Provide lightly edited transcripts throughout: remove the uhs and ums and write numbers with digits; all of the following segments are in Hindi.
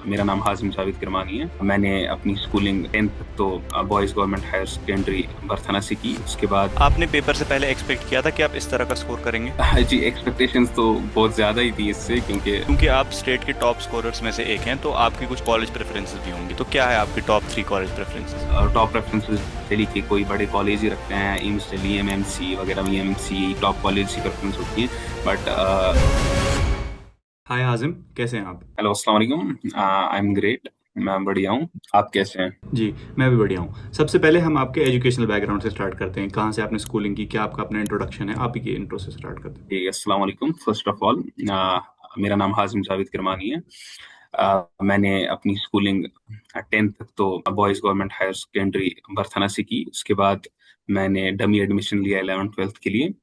मेरा नाम हाजिम जावेद किरमानी है। मैंने अपनी स्कूलिंग 10th तक तो बॉयज़ गवर्नमेंट हायर सेकेंडरी बरथाना से की। उसके बाद आपने पेपर से पहले एक्सपेक्ट किया था कि आप इस तरह का स्कोर करेंगे? जी, एक्सपेक्टेशंस तो बहुत ज़्यादा ही थी इससे, क्योंकि क्योंकि आप स्टेट के टॉप स्कोरर्स में से एक हैं, तो आपकी कुछ कॉलेज प्रेफरेंसेस भी होंगी। तो क्या है आपकी top 3 college preferences? Top preferences Delhi के कोई बड़े कॉलेज ही रखते हैं, एम्स दिल्ली, एमएमसी वगैरह, वीएमसी टॉप कॉलेज की प्रेफरेंस होती है। बट हाय हाजिम, कैसे हैं आप? हेलो, अस्सलाम वालेकुम। I am great. मैं बढ़िया हूँ। आप कैसे हैं? जी, मैं भी बढ़िया हूँ। सबसे पहले हम आपके एजुकेशनल बैकग्राउंड से स्टार्ट करते हैं। कहाँ से आपने स्कूलिंग की, क्या आपका अपना इंट्रोडक्शन है? आप ही के इंट्रो से स्टार्ट करते हैं। जी, अस्सलाम वालेकुम। फर्स्ट ऑफ ऑल, मेरा नाम हाजिम जावेद किरमानी है। मैंने अपनी स्कूलिंग 10th तक तो बॉयज़ गवर्नमेंट हायर सेकेंडरी बरथाना से की। उसके बाद मैंने डमी एडमिशन लिया 11th-12th के लिए,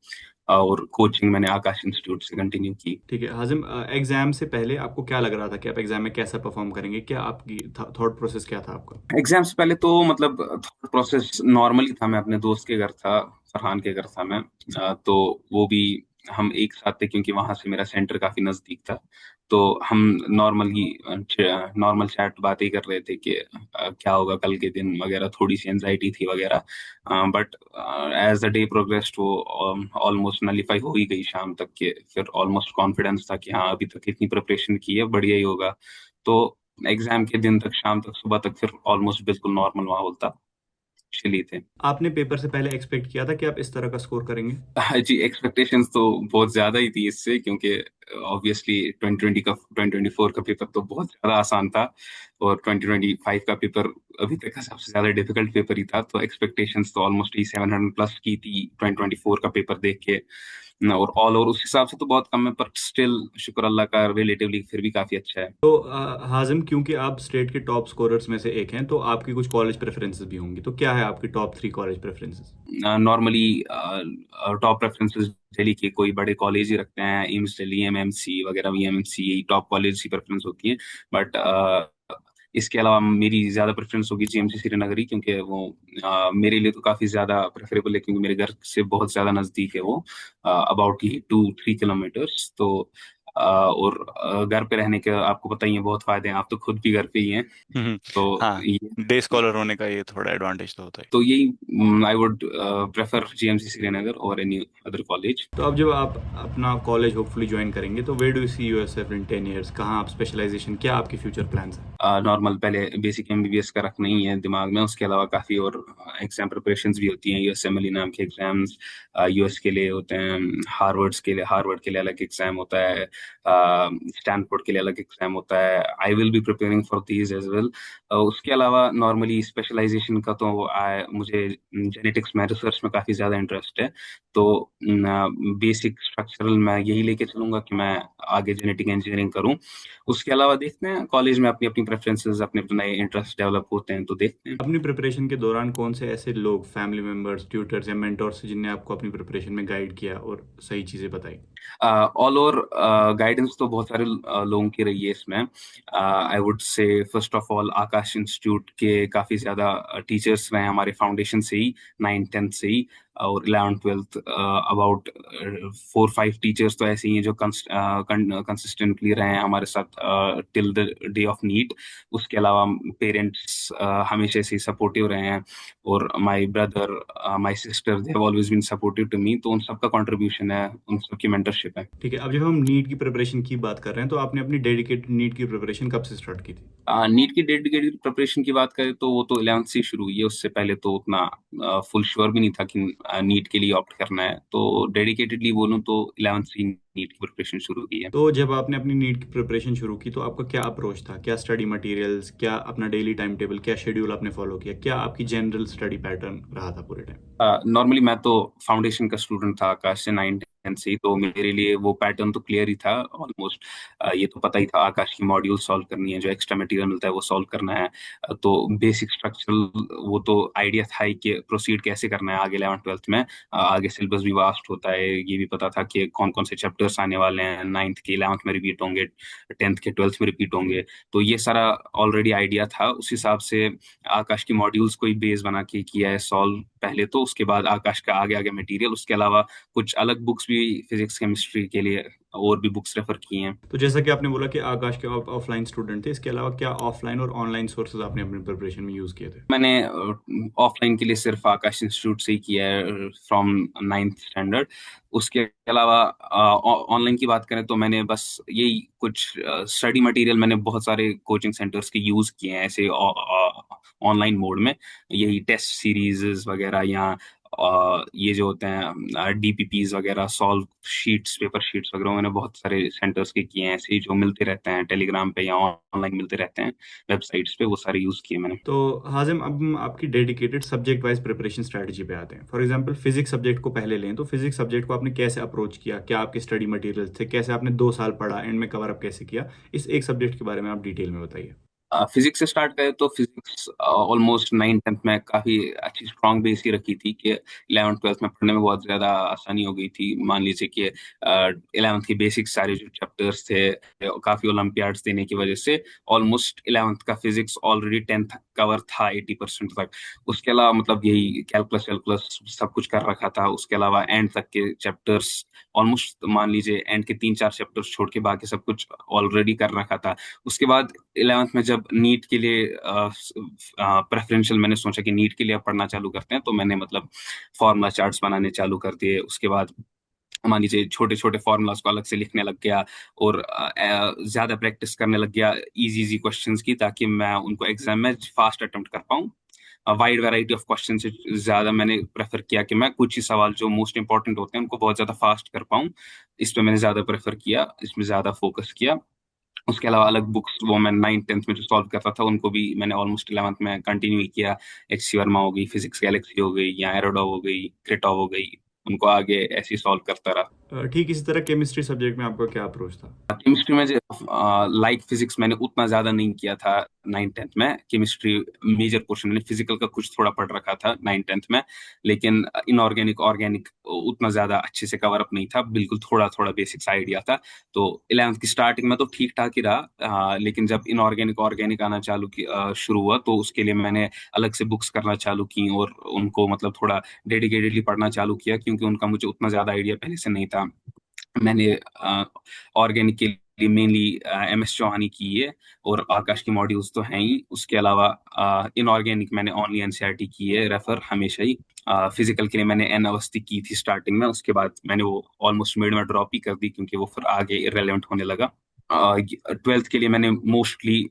और कोचिंग मैंने आकाश इंस्टीट्यूट से कंटिन्यू की। ठीक है हाजिम, एग्जाम से पहले आपको क्या लग रहा था कि आप एग्जाम में कैसा परफॉर्म करेंगे? क्या आपकी थॉट प्रोसेस क्या था आपका? एग्जाम से पहले तो मतलब थोड़ा प्रोसेस नॉर्मल ही था। मैं अपने दोस्त के घर था, फरहान के घर था मैं। तो वो भी, हम एक साथ थे क्योंकि वहां से मेरा सेंटर काफी नजदीक था। तो हम नॉर्मल चैट बातें ही कर रहे थे कि क्या होगा कल के दिन वगैरह। थोड़ी सी एंजाइटी थी वगैरह, but as the day progressed वो ऑलमोस्ट नलीफाई हो ही गई शाम तक के। फिर ऑलमोस्ट कॉन्फिडेंस था कि हाँ, अभी तक इतनी प्रिपरेशन की है, बढ़िया ही होगा। तो एग्जाम के दिन तक, शाम तक, सुबह तक फिर ऑलमोस्ट बिल्कुल नॉर्मल माहौल था। चिली थे। आपने पेपर से पहले एक्सपेक्ट किया था कि आप इस तरह का स्कोर करेंगे? जी, एक्सपेक्टेशंस तो बहुत ज्यादा ही थी इससे, क्योंकि ऑब्वियसली 2024 का पेपर तो बहुत ज्यादा आसान था, और 2025 का पेपर अभी तक का सबसे ज्यादा डिफिकल्ट पेपर ही था। तो एक्सपेक्टेशंस तो ऑलमोस्ट ही 700 प्लस की थी 2024 का पेपर देख के। और ऑल ओवर उस हिसाब से तो बहुत कम है, पर स्टिल शुक्र अल्लाह का, रिलेटिवली फिर भी काफी अच्छा है। तो हाजिम, क्योंकि आप स्टेट के टॉप स्कोरर्स में से एक हैं, तो आपकी कुछ कॉलेज प्रेफरेंसेस भी होंगी। तो क्या है आपकी top 3 college preferences? Normally top preferences Delhi के कोई बड़े कॉलेज ही रखते हैं, एम्स दिल्ली, एमएमसी वगैरह, वीएमसी टॉप कॉलेज की प्रेफरेंस होती है। बट इसके अलावा मेरी ज्यादा प्रेफरेंस होगी जीएमसी श्रीनगर ही, क्योंकि वो मेरे लिए तो काफी ज्यादा प्रेफरेबल है, क्योंकि मेरे घर से बहुत ज्यादा नजदीक है वो, अबाउट ही 2-3 किलोमीटर्स। तो और घर पे रहने के आपको पता ही है बहुत फायदे हैं। आप तो खुद भी घर पे ही हैं। हम्म। तो हाँ, डे स्कॉलर होने का ये थोड़ा एडवांटेज तो होता है। यही, I would prefer GMC Srinagar और एनी अदर कॉलेज। तो अब जब आप अपना कॉलेज होपफुली ज्वाइन करेंगे, तो where do you see yourself in 10 years? कहाँ आप स्पेशलाइजेशन, क्या आपकी फ्यूचर प्लान्स हैं? नॉर्मल पहले बेसिक एमबीबीएस का रखना ही है दिमाग में। उसके अलावा काफी और एग्जाम प्रिपरेशंस भी होती हैं। यूएसएमएलई नाम के एग्जाम्स यूएस के लिए होते हैं। हार्वर्ड के लिए अलग एग्जाम होता है। स्टैनफोर्ड के लिए अलग एग्जाम होता है। I will be preparing for these as well. उसके अलावा नॉर्मली स्पेशलाइजेशन का तो मुझे जेनेटिक्स में, रिसर्च में काफी ज्यादा इंटरेस्ट है। तो बेसिक स्ट्रक्चरल मैं यही लेके चलूंगा कि मैं आगे जेनेटिक इंजीनियरिंग करूं। उसके अलावा देखते हैं, कॉलेज में अपनी अपनी प्रेफरेंसेस, अपने अपने नए इंटरेस्ट डेवलप होते हैं, तो देखते हैं। अपनी प्रिपरेशन के दौरान कौन से ऐसे लोग, फैमिली मेंबर्स, ट्यूटर्स या मेंटोर्स, जिनने आपको अपनी प्रिपरेशन में गाइड किया और सही चीज़ें बताई? ऑल ओवर गाइडेंस तो बहुत सारे लोगों की रही है इसमें। I would say first of all Akash institute के काफी ज्यादा टीचर्स रहे हमारे फाउंडेशन से ही, 9th-10th से ही, और 11th-12th अबाउट 4-5 टीचर्स तो ऐसे ही हैं जो कंसिस्टेंटली रहे हैं हमारे साथ till the day of NEET. उसके अलावा पेरेंट्स हमेशा से सपोर्टिव रहे हैं, और my brother, my sister, they have always been supportive to me. तो उन सबका कंट्रीब्यूशन है, उन सबकी मेंटरशिप है। ठीक है, अब जब हम नीट की प्रिपरेशन की बात कर रहे हैं, तो आपने अपनी डेडिकेटेड नीट की प्रिपरेशन कब से स्टार्ट की थी? नीट की डेडिकेटेड प्रिपरेशन की बात करें तो वो तो 11th से ही शुरू हुई है। उससे पहले तो उतना फुल श्योर भी नहीं था कि नीट के लिए ऑप्ट करना है। तो डेडिकेटेडली बोलूँ तो 11th से ही नीट की प्रिपरेशन शुरू की है। तो जब आपने अपनी नीट की प्रिपरेशन शुरू की, तो आपका क्या अप्रोच था? क्या स्टडी मटेरियल्स, क्या अपना डेली टाइम टेबल, क्या शेड्यूल आपने फॉलो किया? क्या आपकी जनरल स्टडी पैटर्न रहा था पूरे टाइम? नॉर्मली मैं तो फाउंडेशन का स्टूडेंट था आकाश से, 9th-10th से ही। तो मेरे लिए वो पैटर्न तो क्लियर ही था ऑलमोस्ट। ये तो पता ही था आकाश की मॉड्यूल सॉल्व करनी है, जो एक्स्ट्रा मटेरियल मिलता है वो सॉल्व करना है। तो बेसिक स्ट्रक्चरल वो तो आइडिया था ही कि प्रोसीड कैसे करना है आगे 11th-12th में। आगे सिलेबस भी वास्ट होता है, ये भी पता था कि कौन कौन से चैप्टर्स आने वाले हैं, 9th के 11th में रिपीट होंगे, 10th के 12th में रिपीट होंगे। तो ये सारा ऑलरेडी आइडिया था। उस हिसाब से आकाश की मॉड्यूल्स को ही बेस बना के किया है सॉल्व पहले तो। उसके बाद आकाश का आगे आगे मटेरियल, उसके अलावा कुछ अलग बुक्स भी फिजिक्स केमिस्ट्री के लिए और भी बुक्स रेफर की हैं। तो जैसा कि आपने बोला कि आकाश के आप ऑफलाइन स्टूडेंट थे, इसके अलावा क्या ऑफलाइन और ऑनलाइन सोर्सेज आपने अपनी प्रिपरेशन में यूज़ किए थे? मैंने ऑफलाइन के लिए सिर्फ आकाश इंस्टीट्यूट से ही किया है फ्रॉम 9th स्टैंडर्ड। उसके अलावा ऑनलाइन की बात करें तो मैंने बस यही कुछ स्टडी मटेरियल मैंने बहुत सारे कोचिंग सेंटर्स के यूज किए हैं ऐसे ऑनलाइन मोड में। यही टेस्ट सीरीज वगैरह या ये जो होते हैं डीपीपीज वगैरह, सॉल्व शीट्स, पेपर शीट्स वगैरह, मैंने बहुत सारे सेंटर्स के किए हैं ऐसे ही जो मिलते रहते हैं टेलीग्राम पे या ऑनलाइन मिलते रहते हैं वेबसाइट्स पे, वो सारे यूज किए मैंने। तो हाजिम, अब हम आपकी dedicated subject wise preparation strategy पे आते हैं। फॉर एग्जांपल फिजिक्स सब्जेक्ट को पहले लें, तो फिजिक्स सब्जेक्ट को आपने कैसे अप्रोच किया, क्या आपके स्टडी मटेरियल्स थे, कैसे आपने 2 साल पढ़ा, एंड में कवर अप कैसे किया, इस एक सब्जेक्ट के बारे में आप डिटेल में बताइए। फिजिक्स से स्टार्ट करें तो फिजिक्स ऑलमोस्ट 9th 10th में काफी अच्छी स्ट्रांग बेस ही रखी थी कि 11th 12th में पढ़ने में बहुत ज्यादा आसानी हो गई थी। मान लीजिए कि 11th की बेसिक सारे जो चैप्टर्स थे, काफी ओलंपियाड्स देने की वजह से ऑलमोस्ट 11th का फिजिक्स ऑलरेडी 10th कवर था 80% तक। उसके अलावा मतलब यही कैलकुलस वैलकुलस सब कुछ कर रखा था। उसके अलावा एंड तक के चैप्टर्स ऑलमोस्ट मान लीजिए एंड के 3-4 चैप्टर्स छोड़ के बाकी सब कुछ ऑलरेडी कर रखा था। उसके बाद 11th में जब नीट के लिए प्रेफरेंशियल मैंने सोचा कि नीट के लिए अब पढ़ना चालू करते हैं, तो मैंने मतलब फॉर्मूला चार्ट्स बनाने चालू कर दिए। उसके बाद मान लीजिए छोटे छोटे फॉर्मूलाज को अलग से लिखने लग गया और ज्यादा प्रैक्टिस करने लग गया इजी इजी क्वेश्चंस की, ताकि मैं उनको एग्जाम में फास्ट अटेम्प्ट कर पाऊँ। वाइड वैरायटी ऑफ क्वेश्चन से ज्यादा मैंने प्रेफर किया कि मैं कुछ ही सवाल जो मोस्ट इंपॉर्टेंट होते हैं उनको बहुत ज्यादा फास्ट कर पाऊँ। इस पे मैंने ज्यादा प्रेफर किया, इसमें ज्यादा फोकस किया। उसके अलावा अलग बुक्स वो मैं 9th 10th में जो सॉल्व करता था उनको भी मैंने ऑलमोस्ट 11th में कंटिन्यू ही किया। एक्स वर्मा हो गई, फिजिक्स गैलेक्सी हो गई या एरोडो हो गई, क्रिटॉव हो गई, उनको आगे ऐसे ही सॉल्व करता रहा। ठीक इसी तरह केमिस्ट्री सब्जेक्ट में आपका क्या अप्रोच था? केमिस्ट्री में लाइक फिजिक्स मैंने उतना ज्यादा नहीं किया था 9th 10th में। केमिस्ट्री मेजर पोर्शन मैंने फिजिकल का कुछ थोड़ा पढ़ रखा था 9th 10th में, लेकिन इनऑर्गेनिक ऑर्गेनिक उतना ज्यादा अच्छे से कवर अप नहीं था, बिल्कुल थोड़ा थोड़ा बेसिक्स आइडिया था। तो 11th की स्टार्टिंग में तो ठीक ठाक ही रहा, लेकिन जब इनऑर्गेनिक ऑर्गेनिक आना शुरू हुआ तो उसके लिए मैंने अलग से बुक्स करना चालू की और उनको मतलब थोड़ा डेडिकेटेडली पढ़ना चालू किया, क्योंकि उनका मुझे उतना ज्यादा आइडिया पहले से नहीं था। मैंने ऑर्गेनिक के लिए मेनली MS चौहानी की है और आकाश की मॉड्यूल्स तो हैं ही। उसके अलावा इनऑर्गेनिक मैंने ओनली NCERT की है रेफर हमेशा ही। फिजिकल के लिए मैंने N अवस्थी की थी स्टार्टिंग में, उसके बाद मैंने वो ऑलमोस्ट मिड में ड्रॉप ही कर दी क्योंकि वो फिर आगे इरेलेवेंट होने लगा। 12th के लिए मैंने मोस्टली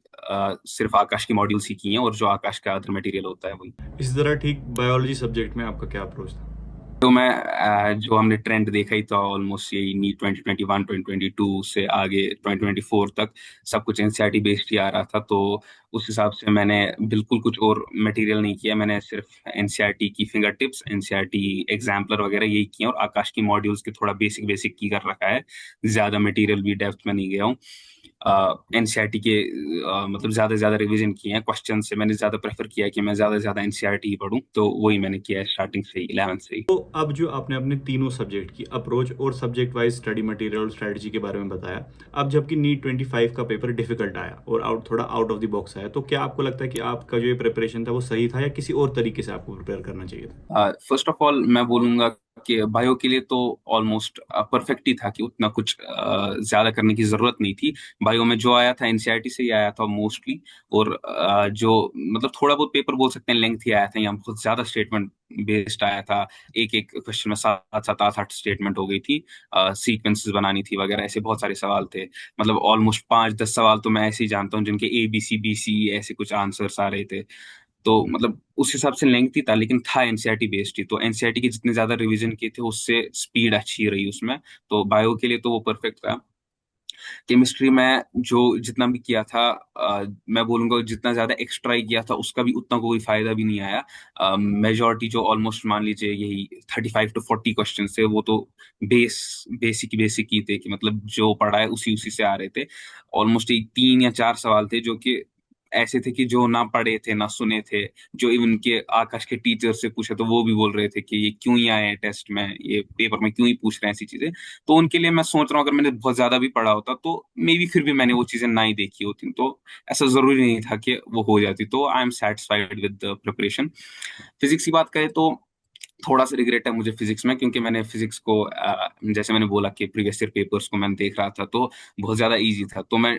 सिर्फ आकाश की मॉड्यूल्स ही की हैं और जो आकाश का अदर मटेरियल होता है वही। इसी तरह ठीक बायोलॉजी सब्जेक्ट में आपका क्या अप्रोच था? तो मैं जो हमने ट्रेंड देखा ही था ऑलमोस्ट यही नी 2021 2022 से आगे 2024 तक सब कुछ NCERT बेस्ड ही आ रहा था। तो उस हिसाब से मैंने बिल्कुल कुछ और मटेरियल नहीं किया, मैंने सिर्फ NCERT की फिंगर टिप्स, NCERT एग्जाम्पलर वगैरह यही किए और आकाश की मॉड्यूल्स के थोड़ा बेसिक बेसिक की कर रखा है। ज्यादा मटेरियल भी डेप्थ में नहीं गया हूँ। NCERT के मतलब ज्यादा से ज्यादा रिवीजन किए हैं क्वेश्चन से। मैंने ज्यादा प्रेफर किया है कि मैं ज्यादा से ज्यादा NCERT ही पढूं, तो वही मैंने किया है स्टार्टिंग से ही 11th से ही। तो अब जो आपने अपने तीनों सब्जेक्ट की अप्रोच और सब्जेक्ट वाइज स्टडी मटेरियल और स्ट्रेटजी के बारे में बताया, अब जबकि नीट 25 का पेपर डिफिकल्ट आया और थोड़ा आउट ऑफ द बॉक्स आया, तो क्या आपको लगता है कि आपका जो ये प्रिपरेशन था वो सही था या किसी और तरीके से आपको प्रिपेयर करना चाहिए था? फर्स्ट ऑफ ऑल मैं बोलूंगा कि बायो के लिए तो ऑलमोस्ट परफेक्ट ही था कि उतना कुछ ज्यादा करने की जरूरत नहीं थी। बायो में जो आया था NCERT से ही आया था मोस्टली, और जो मतलब थोड़ा बहुत पेपर बोल सकते हैं लेंथ ही आया था, यहाँ बहुत ज्यादा स्टेटमेंट बेस्ड आया था। एक एक क्वेश्चन में 7 7 8 8 स्टेटमेंट हो गई थी, सीक्वेंसेस बनानी थी वगैरह, ऐसे बहुत सारे सवाल थे। मतलब ऑलमोस्ट 5 10 सवाल तो मैं ऐसे ही जानता हूँ जिनके ABCBC ऐसे कुछ आंसर्स आ रहे थे। तो मतलब उस हिसाब से लेंथी था, लेकिन था NCERT बेस्ड ही, तो NCERT के जितने ज्यादा रिवीजन किए थे उससे स्पीड अच्छी रही उसमें। तो बायो के लिए तो वो परफेक्ट था। केमिस्ट्री में जो जितना भी किया था, मैं बोलूंगा जितना ज्यादा एक्स्ट्रा ही किया था उसका भी उतना कोई फायदा भी नहीं आया। मेजोरिटी जो ऑलमोस्ट मान लीजिए यही 35 to 40 क्वेश्चन थे वो तो बेसिक बेसिक ही थे कि मतलब जो पढ़ा है उसी उसी से आ रहे थे। ऑलमोस्ट 3 या 4 सवाल थे जो कि ऐसे थे कि जो ना पढ़े थे ना सुने थे, जो इवन के आकाश के टीचर से पूछे तो वो भी बोल रहे थे कि ये क्यों ही आए हैं टेस्ट में, ये पेपर में क्यों ही पूछ रहे हैं ऐसी चीजें। तो उनके लिए मैं सोच रहा हूँ अगर मैंने बहुत ज्यादा भी पढ़ा होता तो मे बी फिर भी मैंने वो चीजें ना ही देखी होती, तो ऐसा जरूरी नहीं था कि वो हो जाती। तो I am satisfied with the preparation. Physics की बात करें तो थोड़ा सा रिग्रेट है मुझे फिजिक्स में, क्योंकि मैंने फिजिक्स को जैसे मैंने बोला कि प्रीवियस ईयर पेपर्स को मैंने देख रहा था तो बहुत ज्यादा इजी था। तो मैं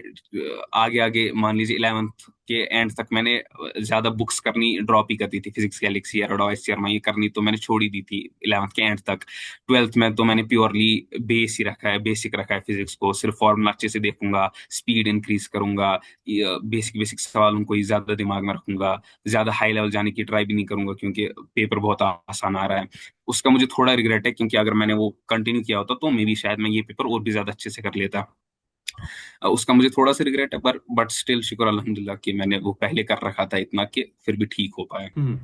आगे आगे मान लीजिए 11th के एंड तक मैंने ज्यादा बुक्स करनी ड्रॉप ही कर दी थी। फिजिक्स का एलिक्सियर और शर्मा ये करनी तो मैंने छोड़ ही दी थी 11th के एंड तक। 12th में तो मैंने प्योरली बेस ही रखा है, बेसिक रखा है फिजिक्स को, सिर्फ फॉर्मूला अच्छे से देखूंगा, स्पीड इंक्रीज करूंगा, बेसिक बेसिक सवालों को ही ज्यादा दिमाग में रखूंगा, ज्यादा हाई लेवल जाने की ट्राई भी नहीं करूंगा क्योंकि पेपर बहुत आसान आ रहा है। उसका मुझे थोड़ा रिग्रेट है, क्योंकि अगर मैंने वो कंटिन्यू किया होता तो मे भी शायद मैं ये पेपर और भी ज्यादा अच्छे से कर लेता। उसका मुझे थोड़ा सा रिग्रेट है, पर बट स्टिल शुक्र अल्हम्दुलिल्लाह कि मैंने वो पहले कर रखा था इतना कि फिर भी ठीक हो पाया। हम्म।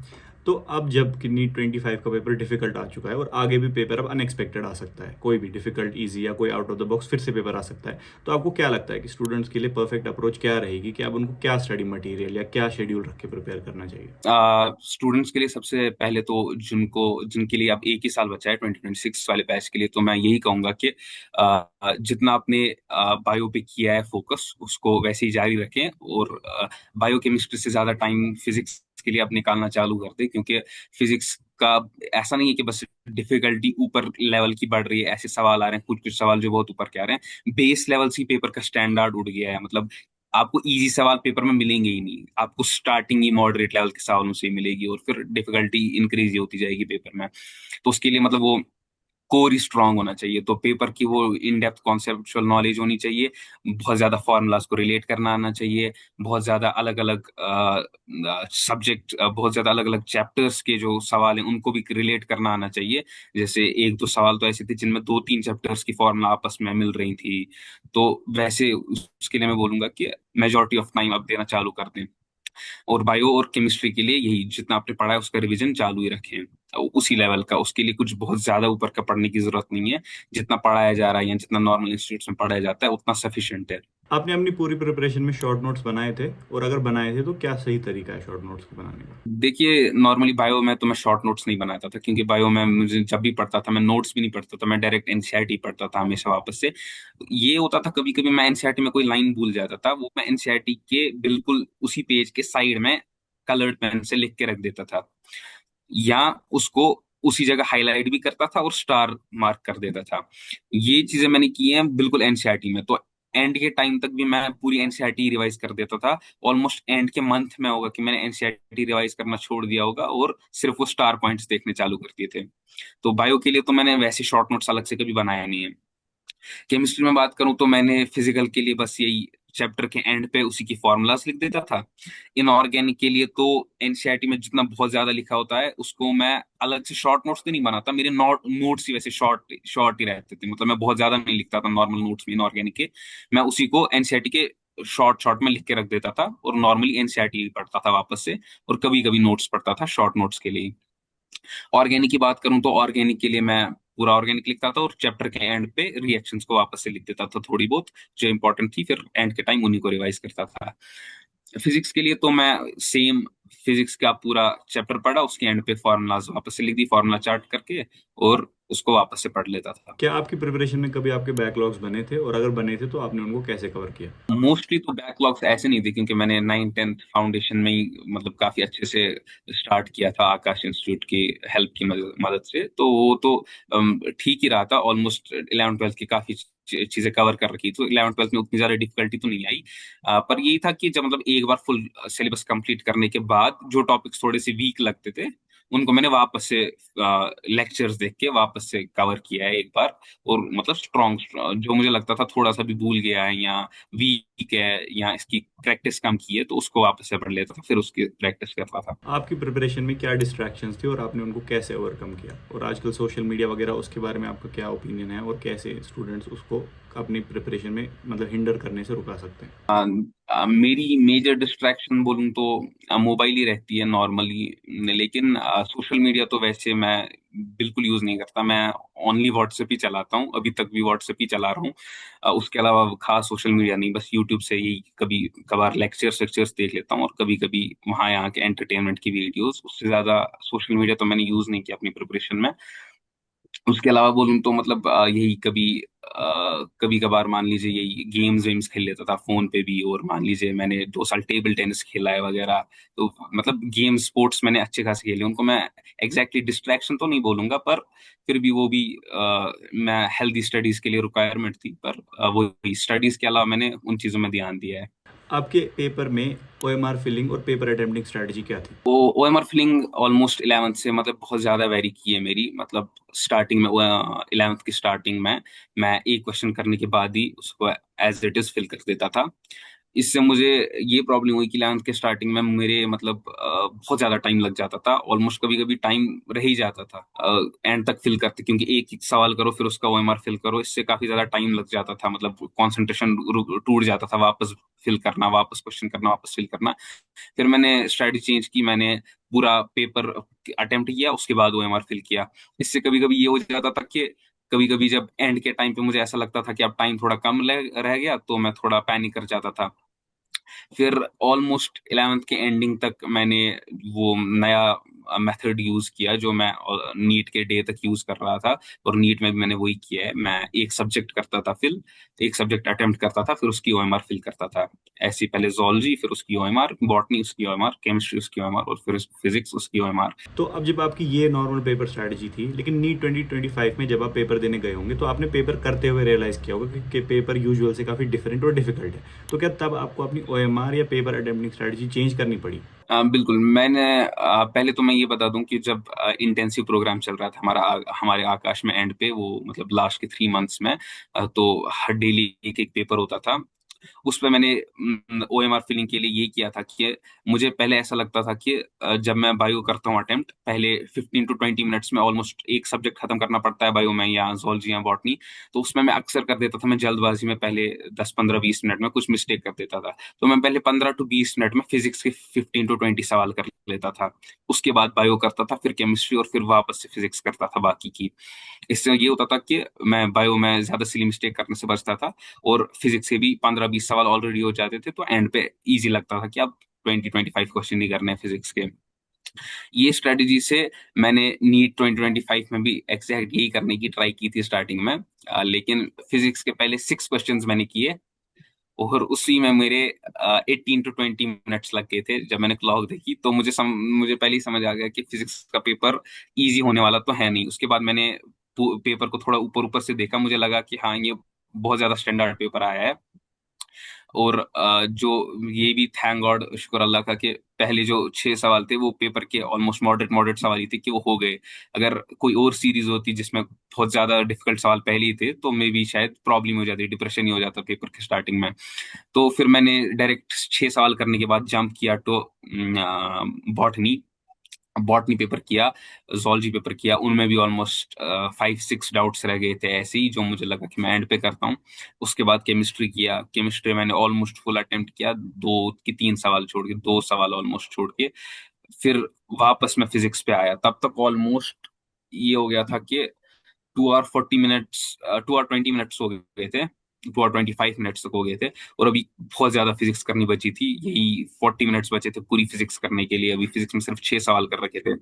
तो अब जब कि नीट 25 का पेपर डिफिकल्ट आ चुका है और आगे भी पेपर अब अनएक्सपेक्टेड आ सकता है, कोई भी डिफिकल्ट इजी या कोई आउट ऑफ द बॉक्स फिर से पेपर आ सकता है, तो आपको क्या लगता है कि स्टूडेंट्स के लिए परफेक्ट अप्रोच क्या रहेगी, कि अब उनको क्या स्टडी मटेरियल या क्या शेड्यूल रख के प्रिपेयर करना चाहिए? स्टूडेंट्स के लिए सबसे पहले तो जिनको जिनके लिए अब एक ही साल बचा है 2026 वाले बैच के लिए, तो मैं यही कहूंगा कि जितना आपने बायो पे किया है फोकस उसको वैसे ही जारी रखें, और बायोकेमिस्ट्री से ज्यादा टाइम फिजिक्स के लिए आप निकालना चालू कर दें, क्योंकि फिजिक्स का ऐसा नहीं है कि बस डिफिकल्टी ऊपर लेवल की बढ़ रही है, ऐसे सवाल आ रहे हैं, कुछ कुछ सवाल जो बहुत ऊपर के आ रहे हैं। बेस लेवल से पेपर का स्टैंडर्ड उड़ गया है, मतलब आपको इजी सवाल पेपर में मिलेंगे ही नहीं, आपको स्टार्टिंग ही मॉडरेट लेवल के सवालों से ही मिलेगी और फिर डिफिकल्टी इंक्रीज ही होती जाएगी पेपर में। तो उसके लिए मतलब वो कोर ही स्ट्रांग होना चाहिए, तो पेपर की वो इन डेप्थ कॉन्सेप्चुअल नॉलेज होनी चाहिए, बहुत ज्यादा फॉर्मूलाज को रिलेट करना आना चाहिए, बहुत ज्यादा अलग अलग सब्जेक्ट, बहुत ज्यादा अलग अलग चैप्टर्स के जो सवाल हैं उनको भी रिलेट करना आना चाहिए। जैसे एक दो सवाल तो ऐसे थे जिनमें दो तीन चैप्टर्स की फॉर्मूला आपस में मिल रही थी, तो वैसे उसके लिए मैं बोलूंगा कि मेजोरिटी ऑफ टाइम आप देना चालू कर दें। और बायो और केमिस्ट्री के लिए यही, जितना आपने पढ़ा है उसका रिवीजन चालू ही रखें, उसी लेवल का। उसके लिए कुछ बहुत ज्यादा ऊपर का पढ़ने की जरूरत नहीं है, जितना पढ़ाया जा रहा है या जितना नॉर्मल इंस्टीट्यूट्स में पढ़ाया जाता है उतना सफिशिएंट है। आपने अपनी पूरी प्रिपरेशन में शॉर्ट नोट्स बनाए थे, और अगर बनाए थे तो क्या सही तरीका है शॉर्ट नोट्स को बनाने का? देखिए नॉर्मली बायो में तो मैं शॉर्ट नोट्स नहीं बनाता था, क्योंकि बायो में मुझे जब भी पढ़ता था मैं नोट्स भी नहीं पढ़ता था, मैं डायरेक्ट एनसीईआरटी पढ़ता था हमेशा वापस से। ये होता था कभी कभी मैं एनसीईआरटी में कोई लाइन भूल जाता था, वो मैं एनसीईआरटी के बिल्कुल उसी पेज के साइड में कलर्ड पेन से लिख के रख देता था, या उसको उसी जगह हाईलाइट भी करता था और स्टार मार्क कर देता था। ये चीजें मैंने की हैं बिल्कुल एनसीईआरटी में, तो एंड के टाइम तक भी मैं पूरी एनसीईआरटी रिवाइज कर देता था। ऑलमोस्ट एंड के मंथ में होगा कि मैंने एनसीईआरटी रिवाइज करना छोड़ दिया होगा और सिर्फ वो स्टार पॉइंट्स देखने चालू कर दिए थे। तो बायो के लिए तो मैंने वैसे शॉर्ट नोट्स अलग से कभी बनाया नहीं है। केमिस्ट्री में बात करूं तो मैंने फिजिकल के लिए बस यही चैप्टर के एंड पे उसी की फॉर्मूलाज लिख देता था। इनऑर्गेनिक के लिए तो एनसीईआरटी में जितना बहुत ज्यादा लिखा होता है उसको मैं अलग से शॉर्ट नोट्स तो नहीं बनाता, मेरे नोट्स ही वैसे शॉर्ट शॉर्ट ही रहते थे, मतलब मैं बहुत ज्यादा नहीं लिखता था नॉर्मल नोट्स में इनऑर्गेनिक के। मैं उसी को एनसीईआरटी के शॉर्ट शॉर्ट में लिख के रख देता था और नॉर्मली एनसीईआरटी पढ़ता था वापस से, और कभी कभी नोट्स पढ़ता था शॉर्ट नोट्स के लिए। ऑर्गेनिक की बात करूं तो ऑर्गेनिक के लिए मैं पूरा ऑर्गेनिक लिखता था और चैप्टर के एंड पे रिएक्शंस को वापस से लिख देता था थोड़ी बहुत जो इंपॉर्टेंट थी, फिर एंड के टाइम उन्हीं को रिवाइज करता था। फिजिक्स के लिए तो मैं सेम फिजिक्स का पूरा चैप्टर पढ़ा, उसके एंड पे फॉर्मूलाज वापस से लिख दी फॉर्मूला चार्ट करके, और उसको वापस से पढ़ लेता था। क्या आपकी प्रिपरेशन में कभी आपके बैकलॉग्स बने थे, और अगर बने थे तो आपने उनको कैसे कवर किया? मोस्टली तो बैकलॉग्स ऐसे नहीं थे, क्योंकि मैंने 9th 10th फाउंडेशन में ही मतलब काफी अच्छे से स्टार्ट किया था आकाश इंस्टीट्यूट की हेल्प की मदद से, तो वो तो ठीक ही रहा था। ऑलमोस्ट 11th 12th की काफी चीजें कवर कर रखी, तो 11th 12th में उतनी ज्यादा डिफिकल्टी तो नहीं आई। पर यही था कि जब मतलब एक बार फुल सिलेबस कंप्लीट करने के बाद जो टॉपिक्स थोड़े से वीक लगते थे उनको मैंने वापस से लेक्चर्स देख के वापस से कवर किया है एक बार। और मतलब स्ट्रॉन्ग जो मुझे लगता था थोड़ा सा भी भूल गया है या वीक है या इसकी प्रैक्टिस कम की है, तो उसको वापस से पढ़ लेता था, फिर उसकी प्रैक्टिस करता था। आपकी प्रिपरेशन में क्या डिस्ट्रैक्शंस थी और आपने उनको कैसे ओवरकम किया? और आजकल सोशल मीडिया वगैरह, उसके बारे में आपका क्या ओपिनियन है, और कैसे स्टूडेंट्स उसको अपनी प्रिपरेशन में मतलब हिंडर करने से रुका सकते हैं? मेरी मेजर डिस्ट्रैक्शन बोलूँ तो मोबाइल ही रहती है नॉर्मली, लेकिन सोशल मीडिया तो वैसे मैं बिल्कुल यूज नहीं करता। मैं ओनली व्हाट्सएप ही चलाता हूँ, अभी तक भी व्हाट्सएप ही चला रहा हूँ। उसके अलावा खास सोशल मीडिया नहीं, बस यूट्यूब से ही कभी कभार लेक्चर्स वेक्चर्स देख लेता हूँ और कभी कभी वहाँ यहाँ के एंटरटेनमेंट की वीडियोस, उससे ज्यादा सोशल मीडिया तो मैंने यूज नहीं किया अपनी प्रिपरेशन में। उसके अलावा बोलूँ तो मतलब यही कभी कभी कभार मान लीजिए यही गेम्स वेम्स खेल लेता था फोन पे भी, और मान लीजिए मैंने 2 साल टेबल टेनिस खेला है वगैरह। तो मतलब गेम स्पोर्ट्स मैंने अच्छे खासे खेले, उनको मैं एग्जैक्टली डिस्ट्रैक्शन तो नहीं बोलूंगा, पर फिर भी वो भी मैं हेल्दी स्टडीज के लिए रिक्वायरमेंट थी, पर वो स्टडीज के अलावा मैंने उन चीजों में ध्यान दिया है। आपके पेपर में ओएमआर फिलिंग और पेपर अटेम्प्टिंग स्ट्रेटजी क्या थी? वो ओएमआर फिलिंग ऑलमोस्ट 11th से मतलब बहुत ज्यादा वेरी की है मेरी। मतलब स्टार्टिंग में 11th की स्टार्टिंग में मैं एक क्वेश्चन करने के बाद ही उसको एज इट इज फिल कर देता था। इससे मुझे ये प्रॉब्लम हुई कि 11th के स्टार्टिंग में मेरे मतलब बहुत ज्यादा टाइम लग जाता था, ऑलमोस्ट कभी कभी टाइम रह ही जाता था एंड तक फिल करते, क्योंकि एक एक सवाल करो फिर उसका ओएमआर फिल करो, इससे काफी ज्यादा टाइम लग जाता था। मतलब कंसंट्रेशन टूट जाता था, वापस फिल करना, वापस क्वेश्चन करना, वापस फिल करना। फिर मैंने स्ट्रेटजी चेंज की, मैंने पूरा पेपर अटेम्प्ट किया, उसके बाद ओएमआर फिल किया। इससे कभी कभी ये हो जाता था कि कभी कभी जब एंड के टाइम पे मुझे ऐसा लगता था कि अब टाइम थोड़ा कम रह गया, तो मैं थोड़ा पैनिक कर जाता था। फिर ऑलमोस्ट 11th के एंडिंग तक मैंने वो नया मेथड यूज किया जो मैं नीट के डे तक यूज कर रहा था, और नीट में भी मैंने वही किया है। मैं एक सब्जेक्ट करता था फिल, एक सब्जेक्ट अटेम्प्ट करता था, फिर उसकी ओएमआर फिल करता था। ऐसे पहले जोलॉजी, फिर उसकी ओएमआर, बॉटनी उसकी ओएमआर, केमिस्ट्री उसकी ओएमआर, और फिर फिजिक्स उसकी ओएमआर। तो अब जब आपकी ये नॉर्मल पेपर स्ट्रेटजी थी, लेकिन नीट 2025 में जब आप पेपर देने गए होंगे तो आपने पेपर करते हुए रियलाइज़ किया होगा कि पेपर यूजुअल से काफ़ी डिफरेंट और डिफिकल्ट है। तो क्या तब आपको अपनी ओएमआर या पेपर अटेम्प्टिंग स्ट्रेटजी चेंज करनी पड़ी? बिल्कुल। मैंने पहले तो मैं ये बता दूं कि जब इंटेंसिव प्रोग्राम चल रहा था हमारा हमारे आकाश में एंड पे, वो मतलब लास्ट के 3 मंथ्स में, तो हर डेली एक एक पेपर होता था। उस पे मैंने ओएमआर फिलिंग के लिए ये किया था कि मुझे पहले ऐसा लगता था कि जब मैं बायो करता हूँ अटेम्प्ट, पहले 15 to 20 मिनट्स में ऑलमोस्ट एक सब्जेक्ट खत्म करना पड़ता है बायो में या zoology या बॉटनी। तो उसमें मैं अक्सर कर देता था, मैं जल्दबाजी में पहले 10 15 20 मिनट में कुछ मिस्टेक कर देता था। तो मैं पहले 15 to 20 मिनट में फिजिक्स के 15 to 20 सवाल कर लेता था, उसके बाद बायो करता था, फिर केमिस्ट्री, और फिर वापस से फिजिक्स करता था बाकी की। इससे ये होता था कि मैं बायो में ज्यादा सिली मिस्टेक करने से बचता था, और फिजिक्स के भी 15 20 सवाल ऑलरेडी हो जाते थे, तो एंड पे इजी लगता था कि अब 20 25 क्वेश्चन नहीं करने हैं फिजिक्स के। ये स्ट्रेटेजी से मैंने नीट 2025 में भी एग्जैक्ट यही करने की ट्राई की थी स्टार्टिंग में। लेकिन फिजिक्स के पहले 6 क्वेश्चंस मैंने किए, और उसी में मेरे 18 to 20 मिनट्स लग गए थे। जब मैंने क्लॉक देखी तो मुझे पहले ही समझ आ गया कि फिजिक्स का पेपर इजी होने वाला तो है नहीं। उसके बाद मैंने पेपर को थोड़ा ऊपर ऊपर से देखा, मुझे लगा कि हाँ ये बहुत ज्यादा स्टैंडर्ड पेपर आया है। और जो ये भी थैंक गॉड, शुक्र अल्लाह का, कि पहले जो 6 सवाल थे वो पेपर के ऑलमोस्ट मॉडरेट मॉडरेट सवाल ही थे कि वो हो गए। अगर कोई और सीरीज होती जिसमें बहुत ज्यादा डिफिकल्ट सवाल पहले ही थे, तो मे भी शायद प्रॉब्लम हो जाती, डिप्रेशन ही हो जाता पेपर के स्टार्टिंग में। तो फिर मैंने डायरेक्ट 6 सवाल करने के बाद जंप किया तो बॉटनी बॉटनी पेपर किया, जोलॉजी पेपर किया। उनमें भी ऑलमोस्ट 5 6 डाउट्स रह गए थे ऐसे ही, जो मुझे लगा कि मैं एंड पे करता हूँ। उसके बाद केमिस्ट्री किया, केमिस्ट्री मैंने ऑलमोस्ट फुल अटेम्प्ट किया, 2 की 3 सवाल छोड़ के, 2 सवाल ऑलमोस्ट छोड़ के। फिर वापस मैं फिजिक्स पे आया, तब तक ऑलमोस्ट ये हो गया था कि 2 hour 40 मिनट्स, 2 hour 20 मिनट्स हो गए थे, 2 hour 25 मिनट्स तक हो गए थे। और अभी बहुत ज्यादा फिजिक्स करनी बची थी, यही 40 मिनट्स बचे थे पूरी फिजिक्स करने के लिए। अभी फिजिक्स में सिर्फ 6 सवाल कर रखे थे।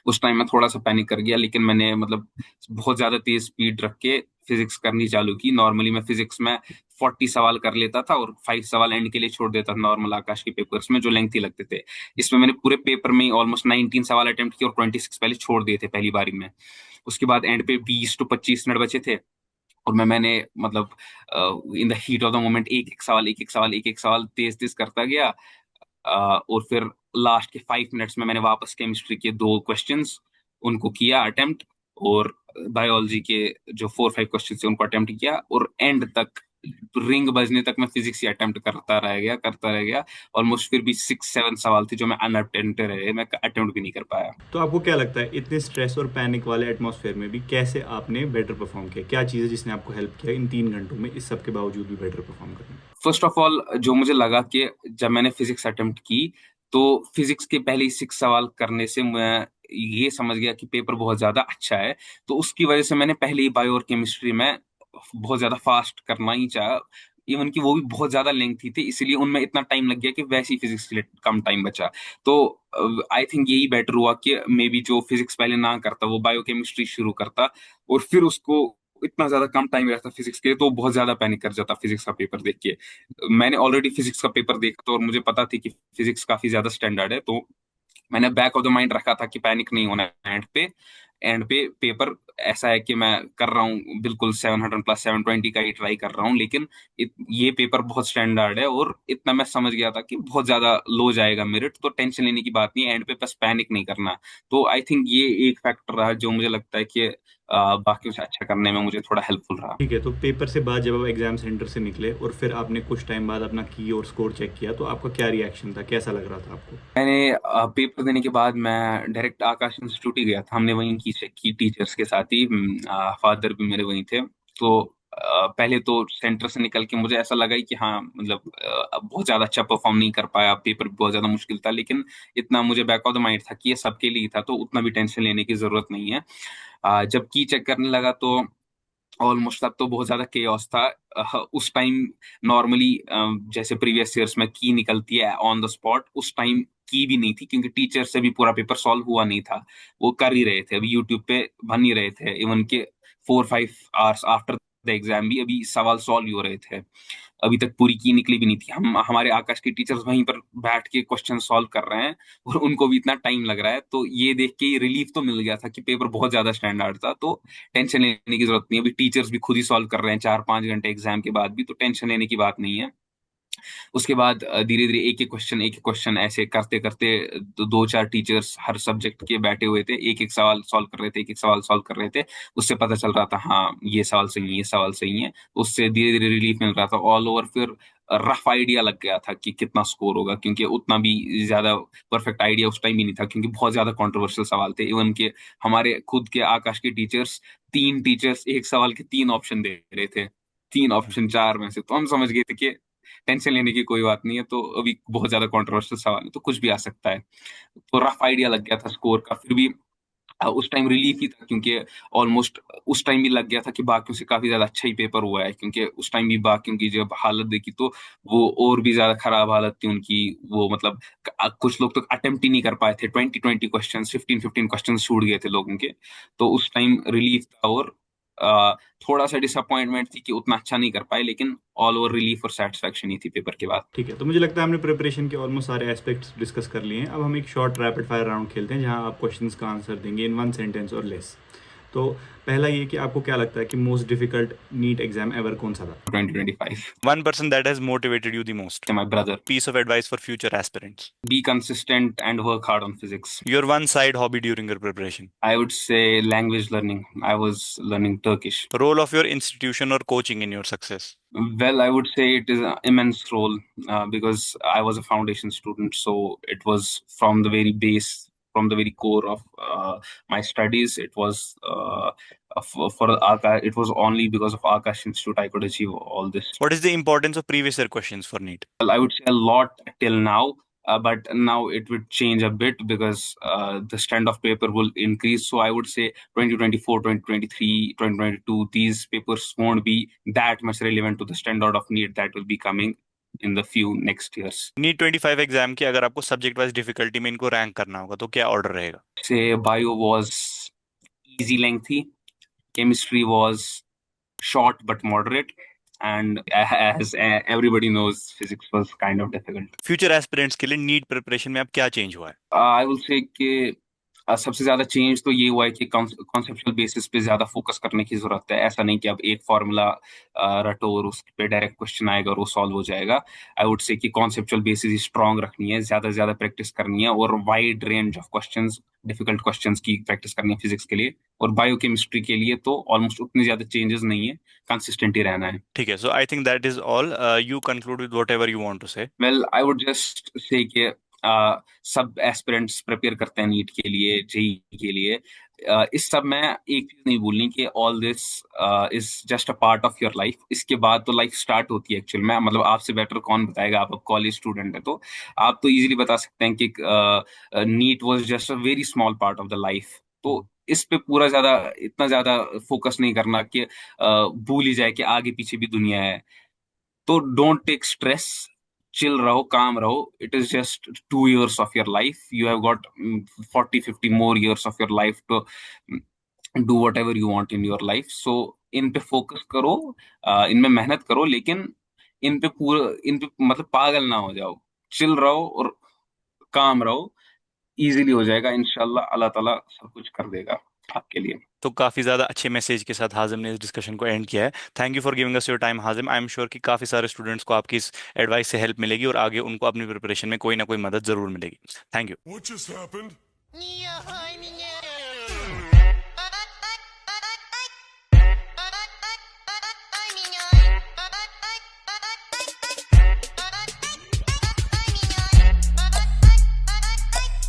उस टाइम मैं थोड़ा सा पैनिक कर गया, लेकिन मैंने मतलब बहुत ज्यादा तेज स्पीड रख के फिजिक्स करनी चालू की। नॉर्मली मैं फिजिक्स में 40 सवाल कर लेता था, और 5 सवाल एंड के लिए छोड़ देता था नॉर्मल आकाश के पेपर्स में जो लेंथी लगते थे। इसमें मैंने पूरे पेपर में ऑलमोस्ट 19 सवाल अटेम्प्ट किए, और 26 पहले छोड़ दिए थे पहली बारी में। उसके बाद एंड पे 20 to 25 मिनट बचे थे, और मैंने मतलब in the heat of the moment एक एक सवाल तेज तेज करता गया। और फिर लास्ट के 5 मिनट्स में मैंने वापस केमिस्ट्री के 2 क्वेश्चंस उनको किया अटेम्प्ट, और बायोलॉजी के जो 4 5 क्वेश्चन थे उनको अटेम्प्ट किया, और एंड तक रिंग बजने तक मैं फिजिक्स ही अटेम्प्ट करता रह गया। ऑलमोस्ट फिर भी 6 7 सवाल थे जो मैं अनअटेम्प्टेड रहे, मैं अटेम्प्ट भी नहीं कर पाया। तो आपको क्या लगता है इतने स्ट्रेस और पैनिक वाले एटमॉस्फेयर में भी कैसे आपने बेटर परफॉर्म किया? क्या चीज़ है जिसने आपको हेल्प किया इन 3 घंटों में इस सब के बावजूद भी बेटर परफॉर्म करने में? फर्स्ट ऑफ ऑल, जो मुझे लगा कि जब मैंने फिजिक्स अटेम्प्ट की, तो फिजिक्स के पहले ही 6 सवाल करने से मैं ये समझ गया कि पेपर बहुत ज्यादा अच्छा है। तो उसकी वजह से मैंने पहले ही बायो और केमिस्ट्री में बहुत ज्यादा फास्ट करना ही चाहा। इवन कि वो भी बहुत ज्यादा लेंथी थे, इसलिए उनमें इतना टाइम लग गया कि वैसी फिजिक्स के लिए कम टाइम बचा। तो आई थिंक यही बेटर हुआ कि मे बी जो फिजिक्स पहले ना करता वो बायोकेमिस्ट्री शुरू करता, और फिर उसको इतना ज्यादा कम टाइम रहता फिजिक्स के लिए, तो वो बहुत ज्यादा पैनिक कर जाता फिजिक्स का पेपर देख के। मैंने ऑलरेडी फिजिक्स का पेपर देखा था और मुझे पता थी कि फिजिक्स काफी ज्यादा स्टैंडर्ड है, तो मैंने बैक ऑफ द माइंड रखा था कि पैनिक नहीं होना है। एंड पे पेपर ऐसा है कि मैं कर रहा हूँ बिल्कुल 700 प्लस 720 का ही ट्राई कर रहा हूँ, लेकिन ये पेपर बहुत स्टैंडर्ड है और इतना मैं समझ गया था कि बहुत ज्यादा लो जाएगा मेरिट, तो टेंशन लेने की बात नहीं है, एंड पे बस पैनिक नहीं करना। तो आई थिंक ये एक फैक्टर रहा जो मुझे लगता है कि बाकियों से अच्छा करने में मुझे थोड़ा हेल्पफुल रहा। ठीक है, तो पेपर से बाद जब आप एग्जाम सेंटर से निकले और फिर आपने कुछ टाइम बाद अपना की और स्कोर चेक किया, तो आपका क्या रिएक्शन था, कैसा लग रहा था आपको? मैंने पेपर देने के बाद मैं डायरेक्ट आकाश इंस्टीट्यूट ही गया था, हमने वहीं की टीचर्स के साथ ही, फादर भी मेरे वहीं थे। तो पहले तो सेंटर से निकल के मुझे ऐसा लगा ही कि हाँ मतलब बहुत ज्यादा अच्छा परफॉर्म नहीं कर पाया, पेपर भी बहुत ज्यादा मुश्किल था, लेकिन इतना मुझे बैक ऑफ द माइंड था कि ये सबके लिए था, तो उतना भी टेंशन लेने की जरूरत नहीं है। जब की चेक करने लगा तो ऑलमोस्ट तब तो बहुत ज्यादा केओस था। उस टाइम नॉर्मली जैसे प्रीवियस ईयर्स में की निकलती है ऑन द स्पॉट, उस टाइम की भी नहीं थी क्योंकि टीचर से भी पूरा पेपर सॉल्व हुआ नहीं था। वो कर ही रहे थे, अभी यूट्यूब पे बन ही रहे थे, इवन के 4-5 आवर्स आफ्टर द एग्जाम भी अभी सवाल सॉल्व ही हो रहे थे। अभी तक पूरी की निकली भी नहीं थी, हम हमारे आकाश के टीचर्स वहीं पर बैठ के क्वेश्चन सॉल्व कर रहे हैं और उनको भी इतना टाइम लग रहा है। तो ये देख के रिलीफ तो मिल गया था कि पेपर बहुत ज्यादा स्टैंडर्ड था, तो टेंशन लेने की जरूरत नहीं है। अभी टीचर्स भी खुद ही सॉल्व कर रहे हैं 4-5 घंटे एग्जाम के बाद भी, तो टेंशन लेने की बात नहीं है। उसके बाद धीरे धीरे एक एक क्वेश्चन ऐसे करते करते 2-4 टीचर्स हर सब्जेक्ट के बैठे हुए थे, एक एक सवाल सॉल्व कर रहे थे, एक एक सवाल सॉल्व कर रहे थे। उससे पता चल रहा था हाँ ये सवाल सही है, ये सवाल सही है। उससे धीरे धीरे रिलीफ मिल रहा था ऑल ओवर। फिर रफ आइडिया लग गया था कि कितना स्कोर होगा, क्योंकि उतना भी ज्यादा परफेक्ट आइडिया उस टाइम भी नहीं था, क्योंकि बहुत ज्यादा कंट्रोवर्शियल सवाल थे। इवन के हमारे खुद के आकाश के टीचर्स, 3 टीचर्स एक सवाल के 3 ऑप्शन दे रहे थे, 3 ऑप्शन 4 में से। तो हम समझ गए थे कि टेंशन लेने की कोई बात नहीं है, तो अभी बहुत ज्यादा कंट्रोवर्शियल सवाल है तो कुछ भी आ सकता है। तो रफ आइडिया लग गया था स्कोर का। फिर भी उस टाइम रिलीफ ही था, क्योंकि ऑलमोस्ट उस टाइम भी लग गया था कि बाकियों से काफी ज्यादा अच्छा ही पेपर हुआ है, क्योंकि उस टाइम भी बाकियों की जब हालत देखी तो वो और भी ज्यादा खराब हालत थी उनकी। वो मतलब कुछ लोग तो अटेम्प्ट ही नहीं कर पाए थे, 20-20 क्वेश्चन, 15-15 क्वेश्चन छूट गए थे लोगों के। तो उस टाइम रिलीफ था, और थोड़ा सा डिसअपॉइंटमेंट थी कि उतना अच्छा नहीं कर पाए, लेकिन ऑल ओवर रिलीफ और सेटिस्फैक्शन ही थी पेपर के बाद। ठीक है, तो मुझे लगता है हमने प्रिपरेशन के ऑलमोस्ट सारे एस्पेक्ट्स डिस्कस कर लिए हैं। अब हम एक शॉर्ट रैपिड फायर राउंड खेलते हैं जहां आप क्वेश्चंस का आंसर देंगे इन वन सेंटेंस और लेस। तो पहला ये कि आपको क्या लगता है कि most difficult NEET exam ever कौन सा था? 2025। One person that has motivated you the most. My brother. Piece of advice for future aspirants. Be consistent and work hard on physics. Your one side hobby during your preparation. I would say language learning. I was learning Turkish. Role of your institution or coaching in your success. Well, I would say it is an immense role, because I was a foundation student, so it was from the very base, from the very core of my studies. It was for Akash. It was only because of Akash Institute I could achieve all this. What is the importance of previous year questions for NEET? Well, I would say a lot till now. But now it would change a bit because the strand of paper will increase. So I would say 2024, 2023, 2022, these papers won't be that much relevant to the standard of need that will be coming in the few next years. NEET 25 exam की अगर आपको सब्जेक्ट वाइज डिफिकल्टी में इनको रैंक करना होगा तो क्या ऑर्डर रहेगा? Say bio was easy lengthy, chemistry was short but moderate, and as everybody knows, physics was kind of difficult. Future aspirants के लिए नीट प्रिपरेशन में अब क्या चेंज हुआ है? आई विल से कि सबसे ज्यादा चेंज तो ये हुआ है कि कॉन्सेप्चुअल बेसिस पे ज्यादा फोकस करने की जरूरत है। ऐसा नहीं कि अब एक फॉर्मूला रटो और उस पे डायरेक्ट क्वेश्चन आएगा और वो सॉल्व हो जाएगा। आई वुड से कि कॉन्सेप्चुअल बेसिस स्ट्रांग रखनी है, ज्यादा से ज्यादा प्रैक्टिस करनी है, और wide range of questions, difficult questions की प्रैक्टिस करनी है फिजिक्स के लिए। और बायोकेमिस्ट्री के लिए तो ऑलमोस्ट उतनी ज्यादा चेंजेस नहीं है, कंसिस्टेंट ही रहना है। ठीक है, so I think that is all. You conclude with whatever you want to say. Well, I would just say कि सब एस्पिरेंट्स प्रिपेयर करते हैं नीट के लिए, जेई के लिए। इस सब में एक चीज नहीं भूलनी कि all this is just a part of your life. इसके बाद तो लाइफ स्टार्ट होती है एक्चुअल में। मतलब आपसे बेटर कौन बताएगा, आप अब कॉलेज स्टूडेंट है तो आप तो इजीली बता सकते हैं कि NEET was just a very small part of the life. तो इस पे पूरा ज्यादा इतना ज्यादा फोकस नहीं करना कि भूल ही जाए कि आगे पीछे भी दुनिया है। तो डोंट टेक स्ट्रेस, चिल रहो, काम रहो. It is just 2 years of your life. You have got 40-50 more years of your life to do whatever you want in your life. So इन पे फोकस करो, इनमें मेहनत करो, लेकिन इन पे मतलब पागल ना हो जाओ. चिल रहो और काम रहो. इजीली हो जाएगा इंशाल्लाह. अल्लाह ताला सब कुछ कर देगा आपके लिए. तो काफ़ी ज़्यादा अच्छे मैसेज के साथ हाजिम ने इस डिस्कशन को एंड किया है। Thank you for giving us your time हाजिम। आई एम श्योर कि काफ़ी सारे स्टूडेंट्स को आपकी इस एडवाइस से हेल्प मिलेगी और आगे उनको अपनी प्रिपरेशन में कोई ना कोई मदद ज़रूर मिलेगी। Thank you. What just happened?